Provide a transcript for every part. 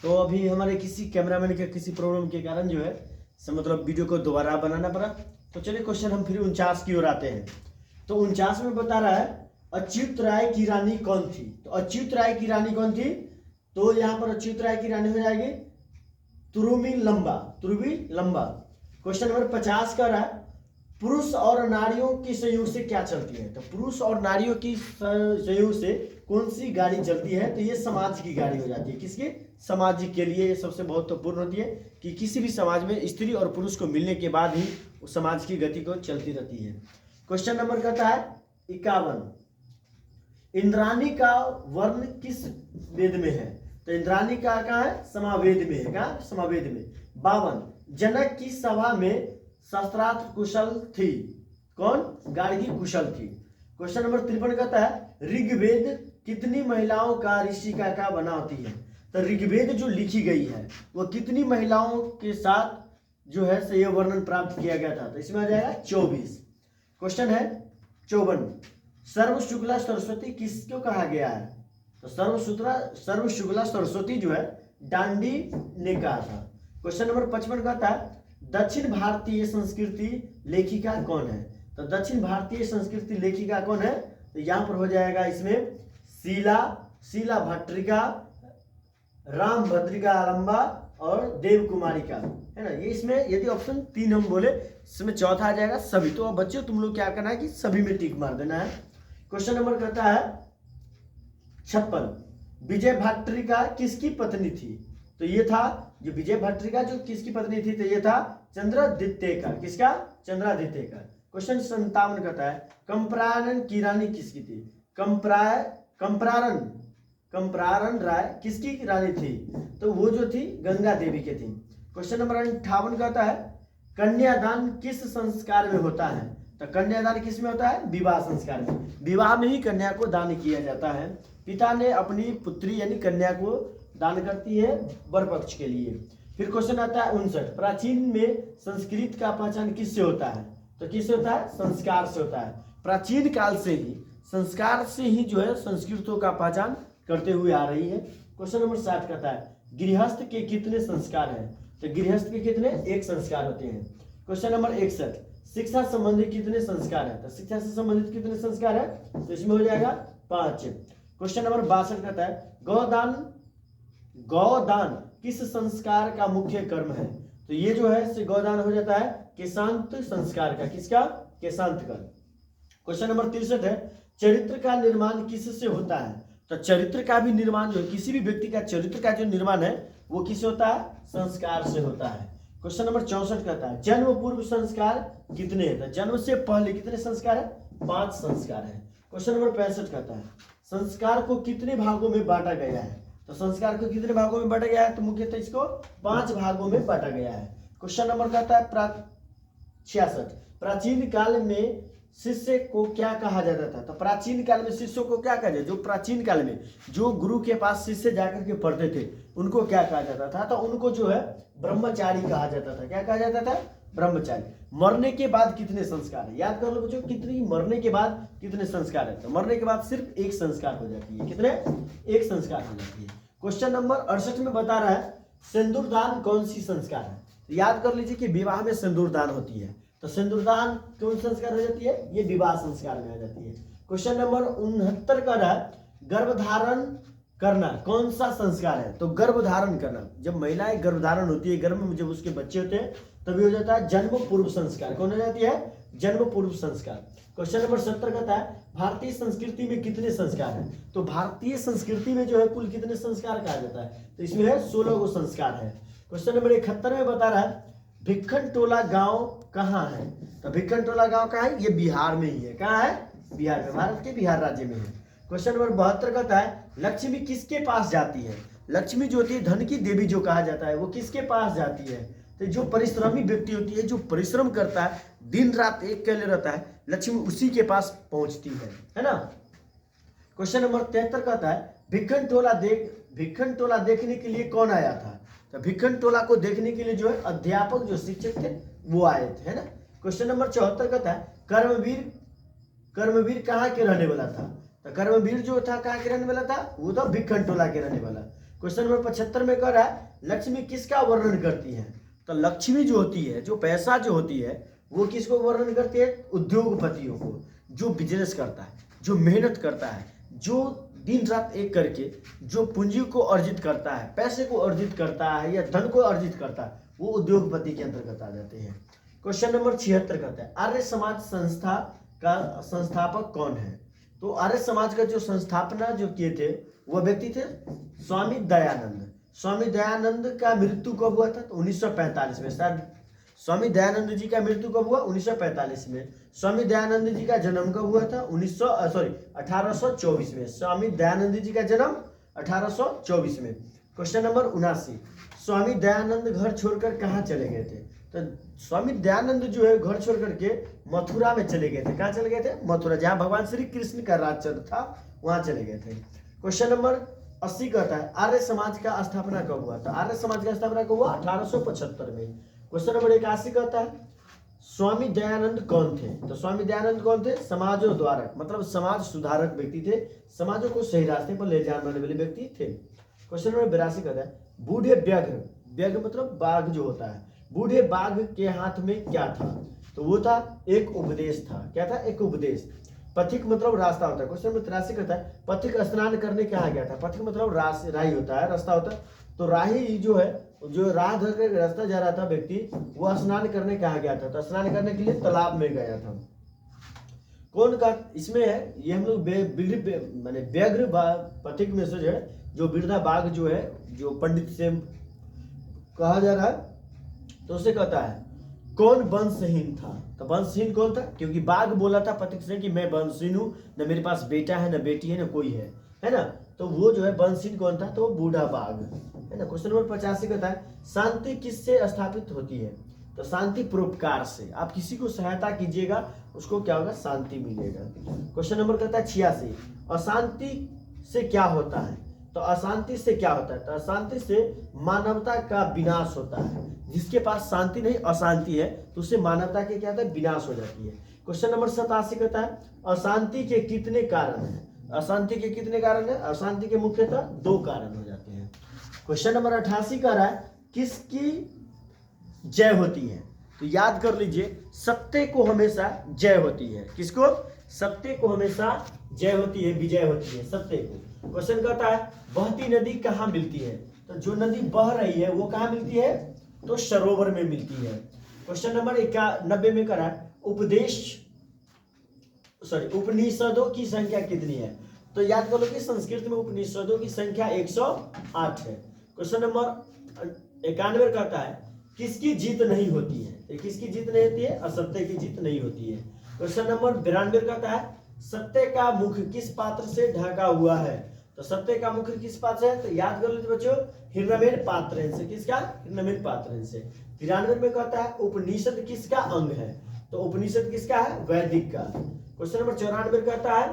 तो अभी हमारे किसी कैमरामैन के किसी प्रॉब्लम के कारण जो है मतलब वीडियो को दोबारा बनाना पड़ा। तो चलिए क्वेश्चन हम फिर 49 की ओर आते हैं। तो 49 में बता रहा है अच्युत राय की रानी कौन थी। तो अच्युत राय की रानी कौन थी, तो यहाँ पर अच्युत राय की रानी हो जाएगी तुरुमी लंबा, तुरुवी लंबा। क्वेश्चन नंबर 50 का रहा है पुरुष और नारियों के संयोग से क्या चलती है। तो पुरुष और नारियों की संयोग से कौन सी गाड़ी चलती है, तो ये समाज की गाड़ी हो जाती है। किसके, समाज के लिए ये सबसे महत्वपूर्ण होती है कि किसी भी समाज में स्त्री और पुरुष को मिलने के बाद ही उस समाज की गति को चलती रहती है। क्वेश्चन नंबर कहता है 51 इंद्राणी का वर्ण किस वेद में है। तो इंद्राणी का कहाँ है, समावेद में है। कहाँ, समावेद में। 52 जनक की सभा में शस्त्रास्त्र कुशल थी कौन, गार्गी कुशल थी। क्वेश्चन नंबर 53 कहता है ऋग्वेद कितनी महिलाओं का ऋषिका का बनाती है। तो ऋग्वेद जो लिखी गई है वो कितनी महिलाओं के साथ जो है से ये वर्णन प्राप्त किया गया था। तो इसमें आ जाएगा 24। क्वेश्चन है 54 सर्व शुक्ला सरस्वती किसको कहा गया है। तो सर्व शुक्ला सरस्वती जो है डांडी ने कहा था। क्वेश्चन नंबर 55 कहता है दक्षिण भारतीय संस्कृति लेखिका कौन है। तो दक्षिण भारतीय संस्कृति लेखिका कौन है, तो यहां पर हो जाएगा इसमें शीला भट्टरिका, राम भद्रिका आरंबा और देव कुमारी का है ना। ये इसमें यदि ऑप्शन 3 हम बोले इसमें चौथा आ जाएगा सभी। तो अब बच्चों तुम लोग क्या करना है कि सभी में टिक मार देना है। क्वेश्चन नंबर कहता है 56 विजय भट्टरिका किसकी पत्नी थी। तो ये था जो विजय भट्टरिका जो किसकी पत्नी थी, तो ये था चंद्रादित्य का। किसका, चंद्रादित्य का। क्वेश्चन 57 कहता है कंप्रारण की रानी किसकी थी। कंप्रारण राय किसकी रानी थी, तो वो जो थी गंगा देवी के थी। क्वेश्चन नंबर 58 कहता है कन्यादान किस संस्कार में होता है। तो कन्यादान किस में होता है, विवाह संस्कार में। विवाह में ही कन्या को दान किया जाता है। पिता ने अपनी पुत्री यानी कन्या को दान करती है वर पक्ष के लिए। फिर क्वेश्चन आता है 59 प्राचीन में संस्कृत का पहचान किससे होता है। तो किससे होता है, संस्कार से होता है। प्राचीन काल से ही संस्कार से ही जो है संस्कृतों का पहचान करते हुए आ रही है। क्वेश्चन नंबर 60 कहता है गृहस्थ के कितने संस्कार हैं। तो गृहस्थ के कितने, एक संस्कार होते हैं। क्वेश्चन नंबर 61 शिक्षा संबंधी कितने संस्कार है। तो शिक्षा से संबंधित कितने संस्कार है, तो इसमें हो जाएगा 5। क्वेश्चन नंबर 62 कहता है गौदान किस संस्कार का मुख्य कर्म है। तो ये जो है गौदान हो जाता है केशांत संस्कार का। किसका, केशांत का। क्वेश्चन नंबर 63 है चरित्र का निर्माण किससे होता है। तो चरित्र का भी निर्माण जो है किसी भी व्यक्ति का चरित्र का जो निर्माण है वो किससे होता है, संस्कार से होता है। क्वेश्चन नंबर 64 कहता है जन्म पूर्व संस्कार कितने हैं। तो जन्म से पहले कितने संस्कार है, 5 संस्कार है। क्वेश्चन नंबर 65 कहता है संस्कार को कितने भागों में बांटा गया है। तो संस्कार को कितने भागों में बांटा गया है, तो मुख्यतः इसको 5 भागों में बांटा गया है। क्वेश्चन नंबर कहता है 66 प्राचीन काल में शिष्य को क्या कहा जाता था। तो प्राचीन काल में शिष्यों को क्या कहा जाता, जो प्राचीन काल में जो गुरु के पास शिष्य जाकर के पढ़ते थे उनको क्या कहा जाता था, तो उनको जो है ब्रह्मचारी कहा जाता था। क्या कहा जाता था, ब्रह्मचारी। मरने के बाद कितने संस्कार है, याद कर लो बच्चों, कितनी मरने के बाद कितने संस्कार है। तो मरने के बाद सिर्फ एक संस्कार हो जाती है। कितने, एक संस्कार हो जाती है। क्वेश्चन नंबर 68 में बता रहा है सिंदूरदान कौन सी संस्कार है। तो याद कर लीजिए कि विवाह में सिंदूरदान होती है। तो सिंदूरदान कौन संस्कार हो जाती है, ये विवाह संस्कार में आ जाती है। क्वेश्चन नंबर 69 का है गर्भधारण करना कौन सा संस्कार है। तो गर्भधारण करना, जब महिलाएं गर्भधारण होती है, गर्भ में जब उसके बच्चे होते हैं तभी हो जाता है जन्म पूर्व संस्कार। कौन हो जाती है, जन्म पूर्व संस्कार। क्वेश्चन नंबर 70 कहता है भारतीय संस्कृति में कितने संस्कार हैं। तो भारतीय संस्कृति में जो है कुल कितने संस्कार कहा जाता है, तो इसमें है 16 गो संस्कार है। क्वेश्चन नंबर 71 में बता रहा है भिक्खन टोला गांव कहाँ है। तो भिक्खन टोला गांव कहाँ है, ये बिहार में ही है। कहाँ है, बिहार में, भारत के बिहार राज्य में है। क्वेश्चन नंबर 72 कहता है लक्ष्मी किसके पास जाती है। लक्ष्मी जो होती है धन की देवी जो कहा जाता है वो किसके पास जाती है। तो जो परिश्रमी व्यक्ति होती है, जो परिश्रम करता है, दिन रात एक के लिए रहता है, लक्ष्मी उसी के पास पहुंचती है ना। क्वेश्चन नंबर 73 कहता है भिक्खन टोला देखने के लिए कौन आया था। तो भिक्खन टोला को देखने के लिए जो है अध्यापक जो शिक्षक थे वो आए थे, है ना। क्वेश्चन नंबर 74 कहता है कर्मवीर कहाँ के रहने वाला था। तो कर्मवीर जो था कहाँ के रहने वाला था, वो तो भिक्खन टोला के रहने वाला। क्वेश्चन नंबर 75 में कह रहा है लक्ष्मी किसका वर्णन करती है? तो लक्ष्मी जो होती है, जो पैसा जो होती है, वो किसको वर्णन करती है? उद्योगपतियों को, जो बिजनेस करता है, जो मेहनत करता है, जो दिन रात एक करके जो पूंजी को अर्जित करता है, पैसे को अर्जित करता है या धन को अर्जित करता है, वो उद्योगपति के अंतर्गत आ जाते हैं। क्वेश्चन नंबर 76 कहता है आर्य समाज संस्था का संस्थापक कौन है? तो आर्य समाज का जो संस्थापना जो किए थे वह व्यक्ति थे स्वामी दयानंद। स्वामी दयानंद का मृत्यु कब हुआ था? तो 1945 में। शायद स्वामी दयानंद जी का मृत्यु कब हुआ? 1945 में। स्वामी दयानंद जी का जन्म कब हुआ था? 1824 में। स्वामी दयानंद जी का जन्म 1824 में। क्वेश्चन नंबर 79, स्वामी दयानंद घर छोड़कर कहाँ चले गए थे? तो स्वामी दयानंद जो है घर छोड़ करके मथुरा में चले गए थे। कहाँ चले गए थे? मथुरा, जहाँ भगवान श्री कृष्ण का राज चल था, वहां चले गए थे। क्वेश्चन नंबर 80 कहता है आर्य समाज का स्थापना कब हुआ था? आर्य समाज का स्थापना कब हुआ? 1875 में। क्वेश्चन नंबर 81 कहता है स्वामी दयानंद कौन थे? तो स्वामी दयानंद कौन थे? समाजोद्धारक, मतलब समाज सुधारक व्यक्ति थे, समाजों को सही रास्ते पर ले जाने वाले व्यक्ति थे। क्वेश्चन नंबर 82 कहता है बूढ़े व्याघ्र, व्याघ्र मतलब बाघ जो होता है, बूढ़े बाघ के हाथ में क्या था? तो वो था एक उपदेश था। क्या था? एक उपदेश। पथिक मतलब रास्ता होता है। क्वेश्चन नंबर 83 कहता है पथिक स्नान करने कहाँ गया था? पथिक मतलब राही होता है, रास्ता होता है। तो राही जो है, जो राह धर कर रास्ता जा रहा था व्यक्ति, वो स्नान करने कहाँ गया था? तो स्नान करने के लिए तालाब में गया था। कौन का इसमें है? ये हम लोग माने व्याघ्र पथिक में से जो है, जो वृद्धा बाघ जो है, जो पंडित से कहा जा रहा है, तो उसे कहता है कौन वंशहीन था? तो वंशहीन कौन था? क्योंकि बाघ बोला था पथिक से कि मैं वंशहीन हूं, न मेरे पास बेटा है, न बेटी है, न कोई है ना? तो वो जो है वंशहीन कौन था? तो वो बूढ़ा बाघ है ना। क्वेश्चन नंबर 85 कहता है शांति किससे स्थापित होती है? तो शांति परोपकार से। आप किसी को सहायता कीजिएगा, उसको क्या होगा? शांति मिलेगा। क्वेश्चन नंबर कहता है 86 अशांति से क्या होता है? तो अशांति से क्या होता है? तो अशांति से मानवता का विनाश होता है। जिसके पास शांति नहीं, अशांति है, तो उससे मानवता के क्या होता है? विनाश हो जाती है। क्वेश्चन नंबर 87 कहता है अशांति के कितने कारण हैं? अशांति के कितने कारण है? अशांति के मुख्यतः 2 कारण हो जाते हैं। क्वेश्चन नंबर 88 कह रहा है किसकी जय होती है? तो याद कर लीजिए, सत्य को हमेशा जय होती है। किसको? सत्य को हमेशा जय होती है, विजय होती है सत्य को। क्वेश्चन कहता है बहती नदी कहाँ मिलती है? तो जो नदी बह रही है वो कहाँ मिलती है? तो सरोवर में मिलती है। क्वेश्चन नंबर 91 में करा उपनिषदों की संख्या कितनी है? तो याद करो कि संस्कृत में उपनिषदों की संख्या 108 है। क्वेश्चन नंबर 91 कहता है किसकी जीत नहीं होती है? किसकी जीत नहीं होती है? असत्य की जीत नहीं होती है। क्वेश्चन नंबर 92 कहता है सत्य का मुख किस पात्र से ढका हुआ है? तो सत्य का मुख किस पात्र है? तो याद कर लीजिए बच्चों, हिरण्मयी पात्र से। किसका? हिरण्मयी पात्र से। 93 में कहता है उपनिषद किसका अंग है? तो उपनिषद किसका है? वैदिक का। क्वेश्चन नंबर 94 कहता है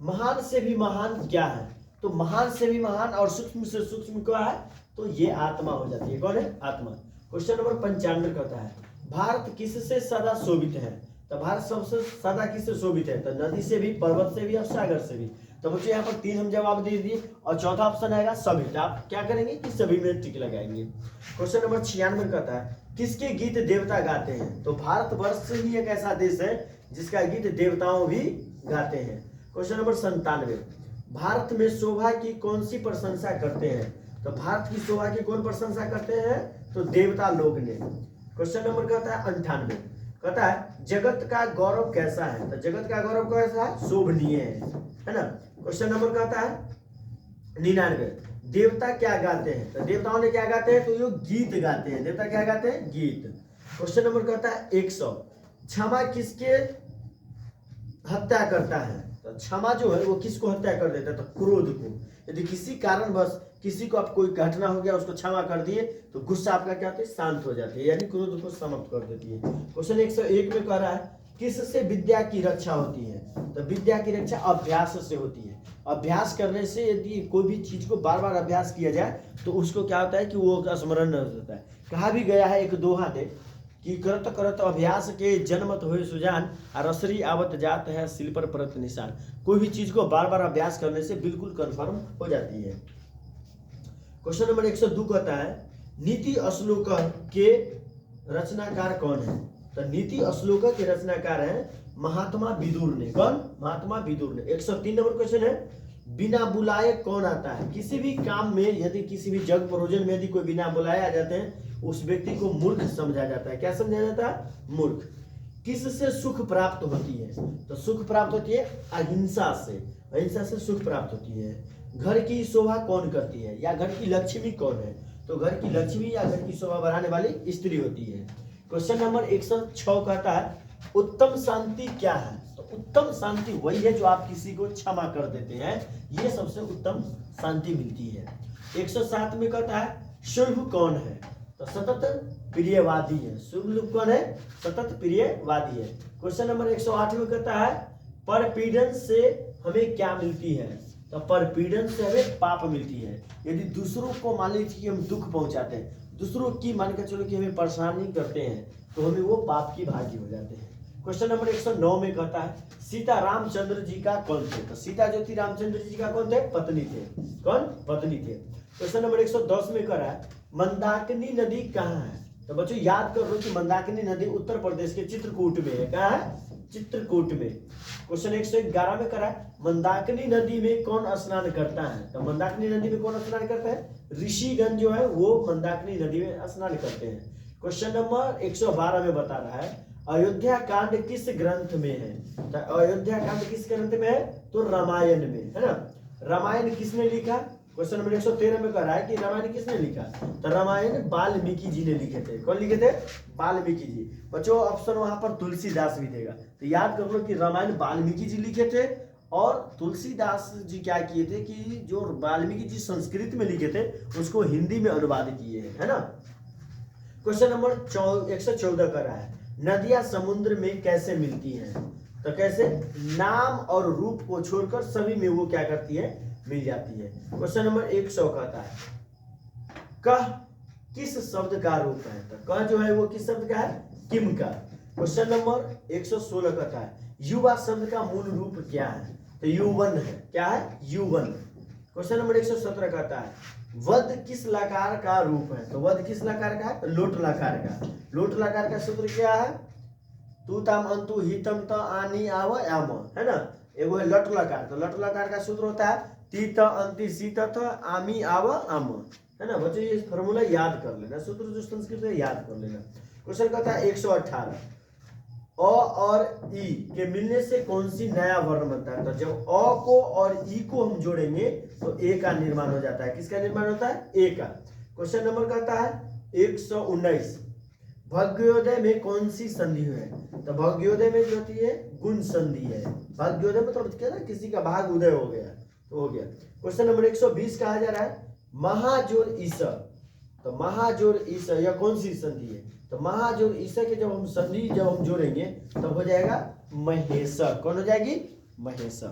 महान से भी महान क्या है? तो महान से भी महान और सूक्ष्म से सूक्ष्म क्या है? तो ये आत्मा हो जाती है। कौन है? आत्मा। क्वेश्चन नंबर 95 कहता है भारत किससे सदा शोभित है? तो भारत सबसे सदा किससे शोभित है? तो नदी से भी, पर्वत से भी और सागर से भी। तो बच्चों यहाँ पर 3 हम जवाब दे दिए और चौथा ऑप्शन आएगा सभी। तो आप क्या करेंगे कि सभी में टिक लगाएंगे। क्वेश्चन नंबर 96 कहता है किसके गीत देवता गाते हैं? तो भारतवर्ष ही एक ऐसा देश है जिसका गीत देवताओं भी गाते हैं। क्वेश्चन नंबर 97 भारत में शोभा की कौन सी प्रशंसा करते हैं? तो भारत की शोभा की कौन प्रशंसा करते हैं? तो देवता लोग ने। क्वेश्चन नंबर कहता है 98 कहता है जगत का गौरव कैसा है? तो जगत का गौरव कैसा है? शोभनीय है ना। क्वेश्चन नंबर कहता है 99 देवता क्या गाते हैं? तो देवताओं ने क्या गाते हैं? तो ये गीत गाते हैं। देवता क्या गाते हैं? गीत। क्वेश्चन नंबर कहता है 100 क्षमा किसके हत्या करता है? तो क्षमा जो है वो किसको हत्या कर देता है? तो क्रोध को। यदि किसी कारणवश किसी को आप कोई घटना हो गया, उसको क्षमा कर दिए तो गुस्सा आपका क्या होता है? शांत हो जाती है, यानी क्रोध को समाप्त कर देती है। क्वेश्चन 101 में कह रहा है किससे विद्या की रक्षा होती है? तो विद्या की रक्षा अभ्यास से होती है। अभ्यास करने से यदि कोई भी चीज को बार बार अभ्यास किया जाए तो उसको क्या होता है कि वो स्मरण नहीं होता है। कहा भी गया है एक दोहा ने कि करत करत अभ्यास के जन्मत हुए सुजान रसरी आवत जात है सिल पर परत निशान। कोई भी चीज को बार बार अभ्यास करने से बिल्कुल कन्फर्म हो जाती है। क्वेश्चन नंबर 102 कहता है नीति श्लोक के रचनाकार कौन है? तो नीति श्लोक के रचनाकार है महात्मा विदुर ने। कौन? महात्मा विदुर ने। 103 नंबर क्वेश्चन है बिना बुलाए कौन आता है? किसी भी काम में यदि किसी भी जग प्रयोजन में यदि कोई बिना बुलाए आ जाते हैं उस व्यक्ति को मूर्ख समझा जाता है। क्या समझा जाता है? मूर्ख। किससे सुख प्राप्त होती है? तो सुख प्राप्त होती है अहिंसा से। अहिंसा से सुख प्राप्त होती है। घर की शोभा कौन करती है या घर की लक्ष्मी कौन है? तो घर की लक्ष्मी या घर की शोभा बढ़ाने वाली स्त्री होती है। क्वेश्चन नंबर 106 कहता है उत्तम शांति क्या है? तो उत्तम शांति वही है जो आप किसी को क्षमा कर देते हैं, ये सबसे उत्तम शांति मिलती है। 107 में कहता है शुभ कौन है? तो सतत प्रियवादी है। शुभ कौन है? सतत प्रियवादी है। क्वेश्चन नंबर 108 में कहता है परपीड़न से हमें क्या मिलती है? तो परपीड़न से हमें पाप मिलती है। यदि दूसरों को मान लीजिए कि हम दुख पहुंचाते हैं, दूसरों की मान के चलो कि हमें परेशानी करते हैं, तो हमें वो पाप की भागी हो जाते हैं। क्वेश्चन नंबर 109 में कहता है सीता रामचंद्र जी का कौन थे? तो सीता जो थी रामचंद्र जी का कौन थे? पत्नी थे। कौन? पत्नी थे। क्वेश्चन नंबर 110 में कह रहा है मंदाकिनी नदी कहाँ है? तो बच्चों याद कर लो कि मंदाकिनी नदी उत्तर प्रदेश के चित्रकूट में है। कहाँ है? चित्रकूट में। क्वेश्चन 111 में कह रहा है मंदाकिनी नदी में कौन स्नान करता है? तो मंदाकिनी नदी में कौन स्नान करता है? ऋषिगण जो है वो मंदाकिनी नदी में स्नान करते हैं। क्वेश्चन नंबर 112 में बता रहा है अयोध्या कांड किस ग्रंथ में है? तो अयोध्या कांड किस ग्रंथ में है? तो रामायण में है ना। रामायण किसने लिखा? क्वेश्चन नंबर 113 में कह रहा है कि रामायण किसने लिखा? तो रामायण वाल्मीकि जी ने लिखे थे। कौन लिखे थे? वाल्मीकि जी। बच्चों ऑप्शन वहां पर तुलसीदास भी देगा, तो याद कर लो कि रामायण वाल्मीकि जी लिखे थे और तुलसीदास जी क्या किए थे कि जो वाल्मीकि जी संस्कृत में लिखे थे उसको हिंदी में अनुवाद किए हैं, है ना। क्वेश्चन नंबर 114 कर रहा है नदियां समुद्र में कैसे मिलती हैं? तो कैसे? नाम और रूप को छोड़कर सभी में वो क्या करती है? मिल जाती है। क्वेश्चन नंबर 100 कहता है कह किस शब्द का रूप है? तो कह जो है वो किस शब्द का है? किम का। क्वेश्चन नंबर 116 कहता है युवा शब्द का मूल रूप क्या है? तो युवन है। क्या है? युवन। क्वेश्चन नंबर 117 कहता है वध किस लकार का रूप है? तो वध किस लकार का है? लोट लकार का। लोट लकार का सूत्र क्या है? तू ताम अंतु हितम त आनी आव आम, है ना। एगो है लट लकार, तो लट लकार का सूत्र होता है तीत अंति सीत आमी आव आम, है ना। बच्चों ये फॉर्मूला याद कर लेना, सूत्र जो संस्कृत है याद कर लेना। क्वेश्चन कहता है 118 अ और ई के मिलने से कौन सी नया वर्ण बनता है? तो जब अ को और ई को हम जोड़ेंगे तो ए का निर्माण हो जाता है। किसका निर्माण होता है? ए का। क्वेश्चन नंबर कहता है 119 भाग्योदय में कौन सी संधि है? तो भाग्योदय में जो होती है गुण संधि है। भाग्योदय मतलब क्या ना, किसी का भाग उदय हो गया तो हो गया। क्वेश्चन नंबर 120 कहा जा रहा है महाजोर ईसा। तो महाजोर ईसा यह कौन सी संधि है? तो महाजोर ईसा के जब हम संधि जब हम जोड़ेंगे तब हो जाएगा महेशा। कौन हो जाएगी? महेशा।